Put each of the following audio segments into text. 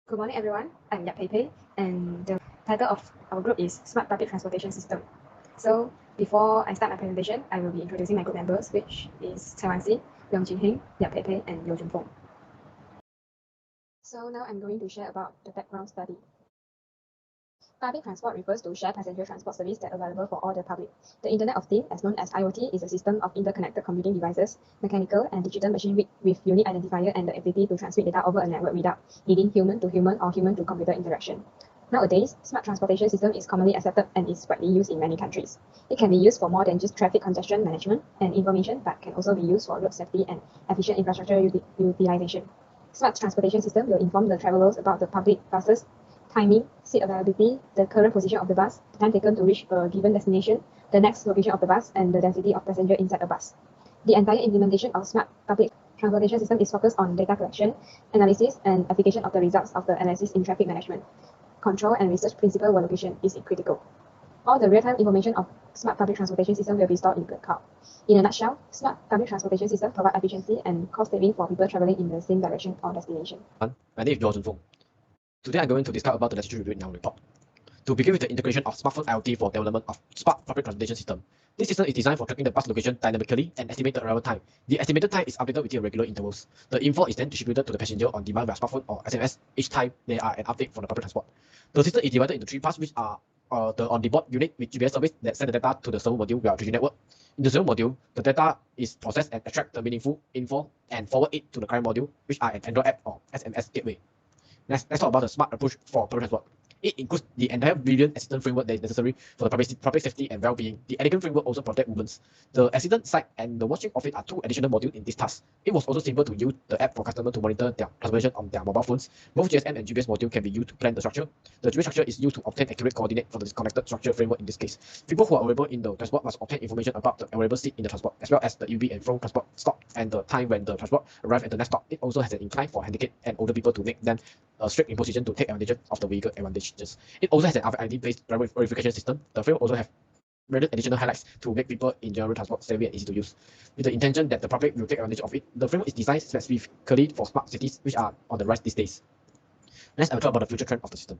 Good morning, everyone. I'm Pei, and the title of our group is Smart Public Transportation System. So, before I start my presentation, I will be introducing my group members, which is Cai Wan-si, Leong Jin-heng, Pei, and Yeo Jun-fong. So now I'm going to share about the background study. Public transport refers to shared passenger transport service that are available for all the public. The Internet of Things, as known as IoT, is a system of interconnected computing devices, mechanical and digital machinery with unique identifier and the ability to transmit data over a network without needing human to human or human to computer interaction. Nowadays, smart transportation system is commonly accepted and is widely used in many countries. It can be used for more than just traffic congestion management and information, but can also be used for road safety and efficient infrastructure utilization. Smart transportation system will inform the travelers about the public buses, timing, seat availability, the current position of the bus, the time taken to reach a given destination, the next location of the bus, and the density of passenger inside a bus. The entire implementation of smart public transportation system is focused on data collection, analysis, and application of the results of the analysis in traffic management. Control and research principle location is critical. All the real-time information of smart public transportation system will be stored in the cloud. In a nutshell, smart public transportation system provide efficiency and cost saving for people traveling in the same direction or destination. My name is Yeo Jun-fong. Today I'm going to discuss about the Legislative Review Now report. To begin with the integration of smartphone IoT for development of smart public transportation system. This system is designed for tracking the bus location dynamically and estimated arrival time. The estimated time is updated within regular intervals. The info is then distributed to the passenger on demand via smartphone or SMS each time there are an update for the public transport. The system is divided into three parts, which are the on-the-board unit with GPS service that send the data to the server module via 3G network. In the server module, the data is processed and extract the meaningful info and forward it to the client module, which are an Android app or SMS gateway. Let's talk about the smart approach for public transport. It includes the entire brilliant accident framework that is necessary for the public safety and well-being. The elegant framework also protects women. The accident site and the watching of it are two additional modules in this task. It was also simple to use the app for customers to monitor their transportation on their mobile phones. Both GSM and GPS module can be used to plan the structure. The GPS structure is used to obtain accurate coordinate for the disconnected structure framework in this case. People who are available in the transport must obtain information about the available seat in the transport, as well as the UV and from transport stop and the time when the transport arrives at the next stop. It also has an incline for handicapped and older people to make them strict in position to take advantage of the vehicle advantages. It also has an RFID-based driver verification system. The framework also have various additional highlights to make people in general transport savvy and easy to use. With the intention that the public will take advantage of it, the framework is designed specifically for smart cities, which are on the rise these days. Let's talk about the future trend of the system.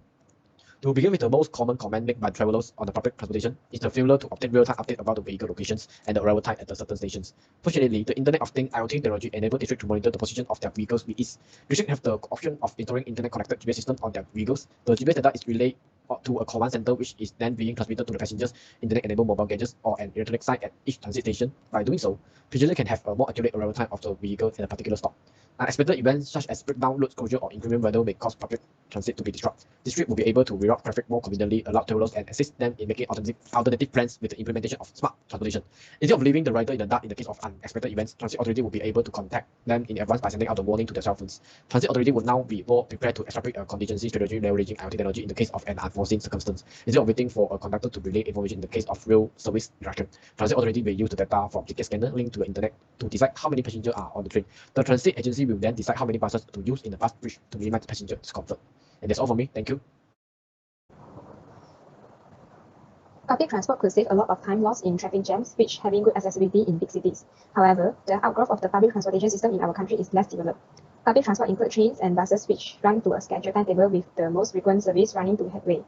To begin with, the most common comment made by travelers on the public transportation is the failure to obtain real-time update about the vehicle locations and the arrival time at the certain stations. Fortunately, the Internet of Things IoT technology enables districts to monitor the position of their vehicles with ease. Districts have the option of installing internet-connected GPS system on their vehicles. The GPS data is relayed to a command center, which is then being transmitted to the passengers' internet-enabled mobile gadgets or an electronic site at each transit station. By doing so, passengers can have a more accurate arrival time of the vehicle at a particular stop. Unexpected events such as breakdown, road closure, or inclement weather may cause public transit to be disrupted. District will be able to reroute traffic more conveniently, allow travelers, and assist them in making alternative plans with the implementation of smart transportation. Instead of leaving the rider in the dark in the case of unexpected events, Transit Authority will be able to contact them in advance by sending out a warning to their cell phones. Transit Authority will now be more prepared to establish a contingency strategy leveraging IoT technology in the case of an unforeseen circumstance. Instead of waiting for a conductor to relay information in the case of real service interruption, Transit Authority will use the data from ticket scanner linked to the internet to decide how many passengers are on the train. The transit agency will then decide how many buses to use in the bus bridge to minimize passenger discomfort. And that's all from me. Thank you. Public transport could save a lot of time lost in traffic jams, which having good accessibility in big cities. However, the outgrowth of the public transportation system in our country is less developed. Public transport include trains and buses which run to a scheduled timetable with the most frequent service running to headway.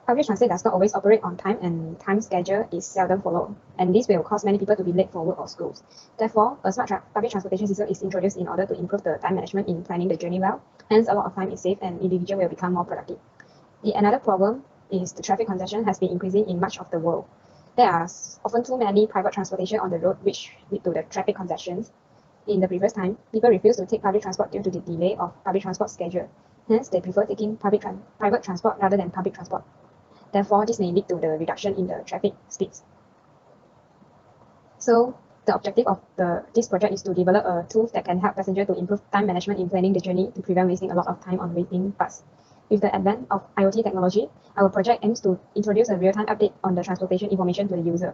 Public transit does not always operate on time and time schedule is seldom followed, and this will cause many people to be late for work or schools. Therefore, a smart public transportation system is introduced in order to improve the time management in planning the journey well. Hence, a lot of time is saved and individual will become more productive. Another problem is the traffic congestion has been increasing in much of the world. There are often too many private transportation on the road which lead to the traffic congestions. In the previous time, people refused to take public transport due to the delay of public transport schedule. Hence, they prefer taking private transport rather than public transport. Therefore, this may lead to the reduction in the traffic speeds. So, the objective of this project is to develop a tool that can help passengers to improve time management in planning the journey to prevent wasting a lot of time on waiting bus. With the advent of IoT technology, our project aims to introduce a real-time update on the transportation information to the user.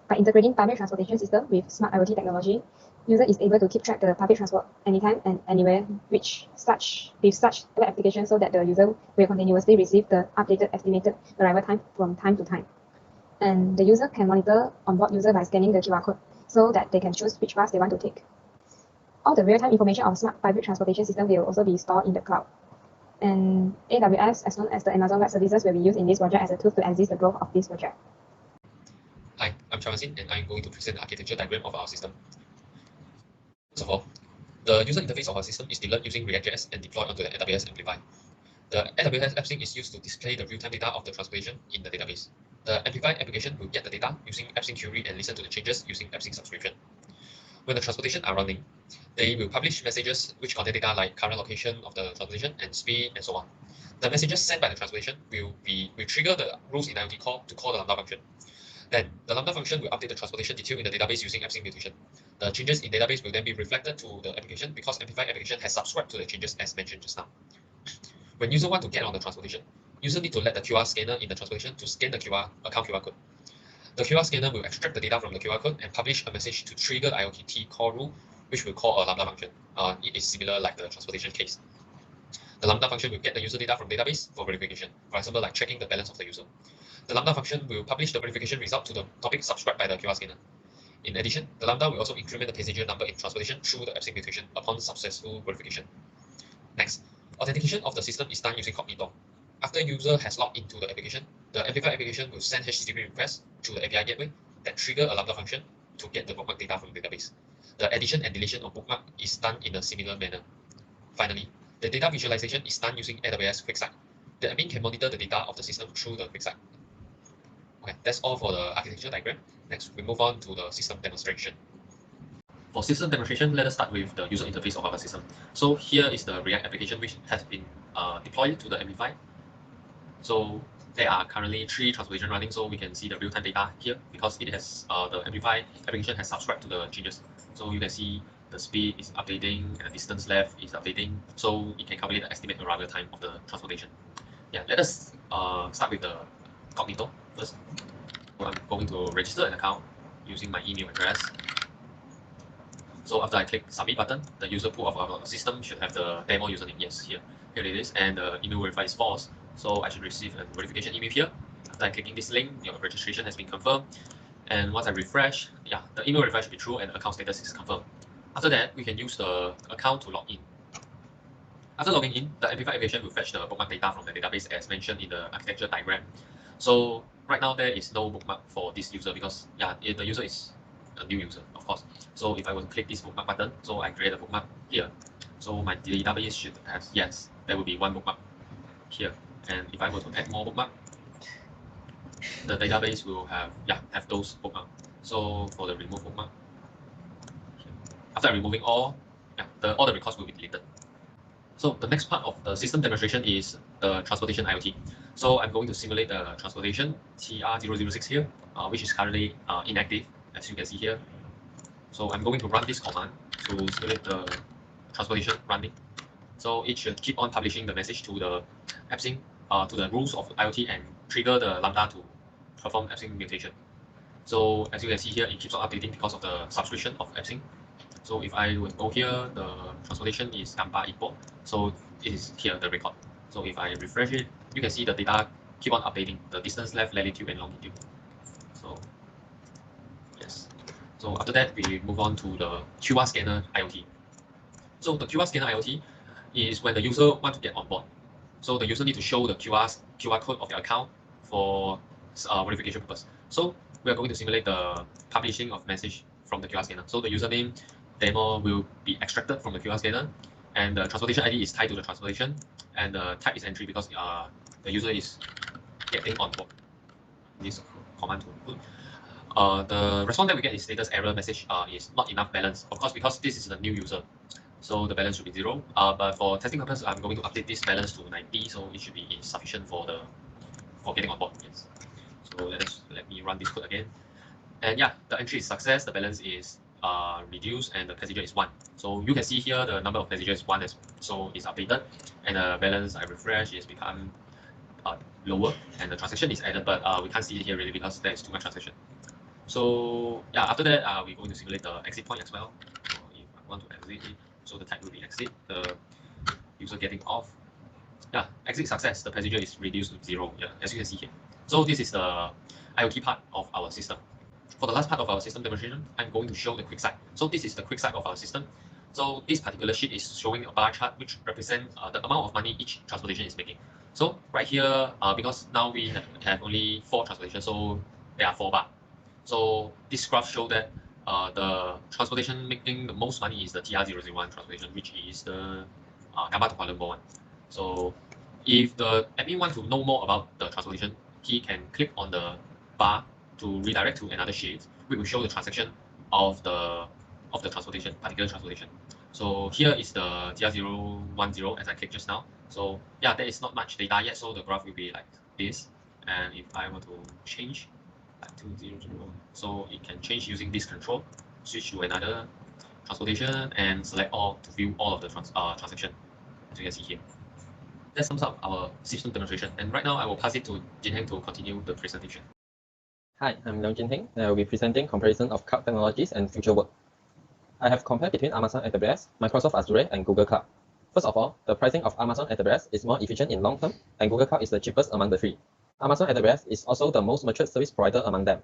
By integrating public transportation system with smart IoT technology, user is able to keep track of the public transport anytime and anywhere with such web application so that the user will continuously receive the updated estimated arrival time from time to time. And the user can monitor onboard user by scanning the QR code so that they can choose which bus they want to take. All the real-time information of smart public transportation system will also be stored in the cloud. And AWS, as known as the Amazon Web Services, will be used in this project as a tool to assist the growth of this project. Hi, I'm Chavasin, and I'm going to present the architecture diagram of our system. First of all, the user interface of our system is developed using React.js and deployed onto the AWS Amplify. The AWS AppSync is used to display the real-time data of the transportation in the database. The Amplify application will get the data using AppSync query and listen to the changes using AppSync subscription. When the transportation are running, they will publish messages which contain data like current location of the transportation and speed and so on. The messages sent by the transportation will trigger the rules in IoT call to call the Lambda function. Then the Lambda function will update the transportation detail in the database using AppSync mutation. The changes in database will then be reflected to the application because Amplify application has subscribed to the changes as mentioned just now. When user want to get on the transportation, user need to let the QR scanner in the transportation to scan the account QR code. The QR scanner will extract the data from the QR code and publish a message to trigger the IoT call rule, which will call a Lambda function. It is similar like the transportation case. The Lambda function will get the user data from database for verification, for example, like checking the balance of the user. The Lambda function will publish the verification result to the topic subscribed by the QR scanner. In addition, the Lambda will also increment the passenger number in transportation through the AppSync mutation upon successful verification. Next, authentication of the system is done using Cognito. After user has logged into the application, the Amplify application will send HTTP requests to the API gateway that trigger a Lambda function to get the bookmark data from the database. The addition and deletion of bookmark is done in a similar manner. Finally, the data visualization is done using AWS QuickSight. The admin can monitor the data of the system through the QuickSight. Okay, that's all for the architecture diagram. Next, we move on to the system demonstration. For system demonstration, let us start with the user interface of our system. So here is the React application which has been deployed to the Amplify. So there are currently 3 transportation running, so we can see the real-time data here because it has the Amplify application has subscribed to the changes. So you can see the speed is updating and the distance left is updating, so it can calculate the estimated arrival time of the transportation. Yeah, let us start with the Cognito first. So I'm going to register an account using my email address. So after I click submit button, the user pool of our system should have the demo username. Yes, here it is, and the email verify is false. So I should receive a verification email here. After clicking this link, your registration has been confirmed. And once I refresh, yeah, the email verify should be true and the account status is confirmed. After that, we can use the account to log in. After logging in, the Amplify application will fetch the bookmark data from the database as mentioned in the architecture diagram. So right now there is no bookmark for this user because the user is a new user, of course. So if I were to click this bookmark button, so I create a bookmark here. So my database should have, yes, there will be 1 bookmark here. And if I were to add more bookmark, the database will have those bookmark. So for the remove bookmark, after removing all the records will be deleted. So the next part of the system demonstration is the transportation IoT. So I'm going to simulate the transportation TR006 here, which is currently inactive, as you can see here. So I'm going to run this command to simulate the transportation running. So it should keep on publishing the message to the AppSync, to the rules of IoT and trigger the Lambda to perform AppSync mutation. So as you can see here, it keeps on updating because of the subscription of AppSync. So if I would go here, the transportation is Gampa import. So it is here, the record. So if I refresh it, you can see the data keep on updating, the distance left, latitude and longitude. So yes. So after that, we move on to the QR scanner IoT. So the QR scanner IoT is when the user want to get on board. So the user need to show the QR code of their account for verification purpose. So we are going to simulate the publishing of message from the QR scanner. So the username demo will be extracted from the QR scanner, and the transportation ID is tied to the transportation, and the type is entry because the user is getting on board. This command to put. The response that we get is status error message is not enough balance. Of course, because this is a new user, so the balance should be 0. But for testing purpose, I'm going to update this balance to 90, so it should be sufficient for getting on board. Yes. So let me run this code again. And yeah, the entry is success. The balance is reduced, and the passenger is 1. So you can see here the number of passengers is 1, so it's updated, and the balance I refresh is become lower, and the transaction is added, but we can't see it here really because there is too much transaction. So yeah, after that we're going to simulate the exit point as well. So if I want to exit it, so the type will be exit, the user getting off. Yeah, exit success, the passenger is reduced to 0, as you can see here. So this is the IoT part of our system. For the last part of our system demonstration, I'm going to show the QuickSight. So this is the QuickSight of our system. So this particular sheet is showing a bar chart which represents the amount of money each transportation is making. So right here, because now we have only 4 transportations, so there are 4 bar. So this graph shows that the transportation making the most money is the TR001 transportation, which is the Gambas to Kuala Lumpur one. So if the admin wants to know more about the transportation, he can click on the bar to redirect to another sheet, which will show the transaction of the transportation, particular transportation. So here is the TR010 as I clicked just now. So yeah, there is not much data yet, so the graph will be like this. And if I were to change like 2001, so it can change using this control, switch to another transportation and select all to view all of the transaction, as you can see here. That sums up our system demonstration. And right now I will pass it to Jin Heng to continue the presentation. Hi, I'm Leong Jin Heng, and I will be presenting comparison of cloud technologies and future work. I have compared between Amazon AWS, Microsoft Azure, and Google Cloud. First of all, the pricing of Amazon AWS is more efficient in long term, and Google Cloud is the cheapest among the three. Amazon AWS is also the most matured service provider among them.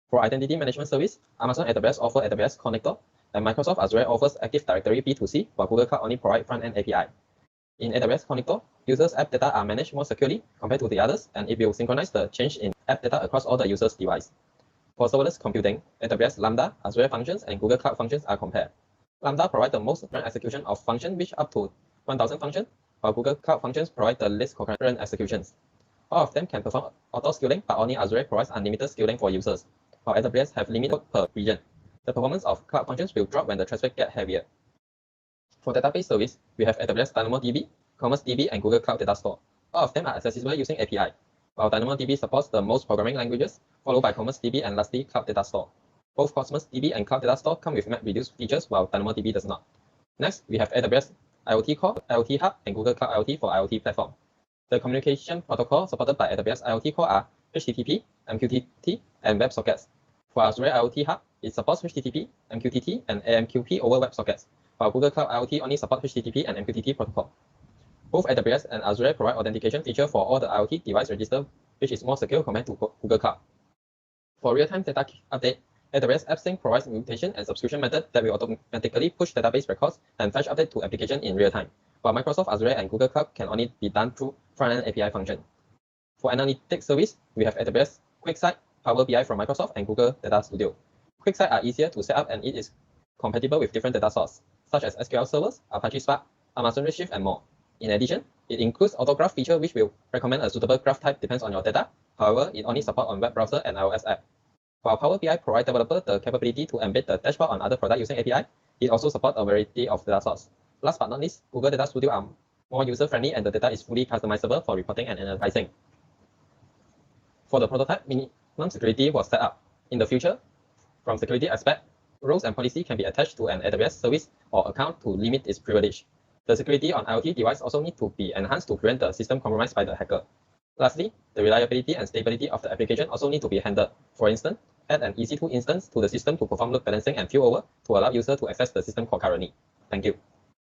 For identity management service, Amazon AWS offers AWS Connector, and Microsoft Azure offers Active Directory B2C, while Google Cloud only provides front-end API. In AWS Connector, users' app data are managed more securely compared to the others, and it will synchronize the change in app data across all the users' devices. For serverless computing, AWS Lambda, Azure Functions, and Google Cloud Functions are compared. Lambda provides the most concurrent execution of functions, which up to 1000 functions, while Google Cloud Functions provide the least concurrent executions. All of them can perform auto-scaling, but only Azure provides unlimited scaling for users, while AWS have limited per region. The performance of Cloud Functions will drop when the traffic gets heavier. For database service, we have AWS DynamoDB, Commerce DB, and Google Cloud Data Store. All of them are accessible using API, while DynamoDB supports the most programming languages, followed by Commerce DB and lastly Cloud Data Store. Both Cosmos DB and Cloud Data Store come with MapReduce features, while DynamoDB does not. Next, we have AWS IoT Core, IoT Hub, and Google Cloud IoT for IoT platform. The communication protocol supported by AWS IoT Core are HTTP, MQTT, and WebSockets. For Azure IoT Hub, it supports HTTP, MQTT, and AMQP over WebSockets, while Google Cloud IoT only supports HTTP and MQTT protocol. Both AWS and Azure provide authentication feature for all the IoT device register, which is more secure compared to Google Cloud. For real-time data update, AWS AppSync provides mutation and subscription method that will automatically push database records and fetch update to application in real time, while Microsoft Azure and Google Cloud can only be done through front-end API function. For analytics service, we have AWS QuickSight, Power BI from Microsoft, and Google Data Studio. QuickSight are easier to set up and it is compatible with different data sources, such as SQL servers, Apache Spark, Amazon Redshift, and more. In addition, it includes autograph feature which will recommend a suitable graph type depends on your data. However, it only supports on web browser and iOS app. While Power BI provides developers the capability to embed the dashboard on other products using API, it also supports a variety of data sources. Last but not least, Google Data Studio are more user-friendly and the data is fully customizable for reporting and analyzing. For the prototype, minimum security was set up. In the future, from security aspect, roles and policy can be attached to an AWS service or account to limit its privilege. The security on IoT device also need to be enhanced to prevent the system compromised by the hacker. Lastly, the reliability and stability of the application also need to be handled. For instance, add an EC2 instance to the system to perform load balancing and failover to allow user to access the system concurrently. Thank you.